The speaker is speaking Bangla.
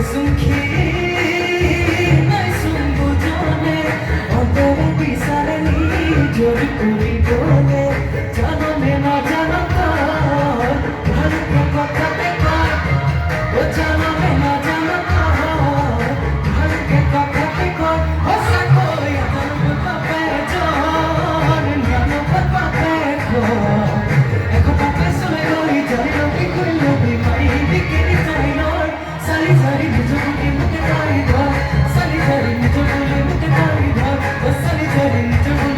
সুখী নাই সুম্বুজনে অন্তরে বিসারনি জোর করি বলে জানো না জানো ভালো কথাতে কয় ও জানো না জানো ভালো কথাতে কয় ও সাকোই জানো পাপে জন জানো পাপে কো এখন পাপে সলে গই জানি লোকে কই লোকে মাই দিকে তাই নয় সারি সারি নিজকে মুখে তাই ধর সারি সারি নিজকে মুখে তাই ধর ও সারি সারি নিজকে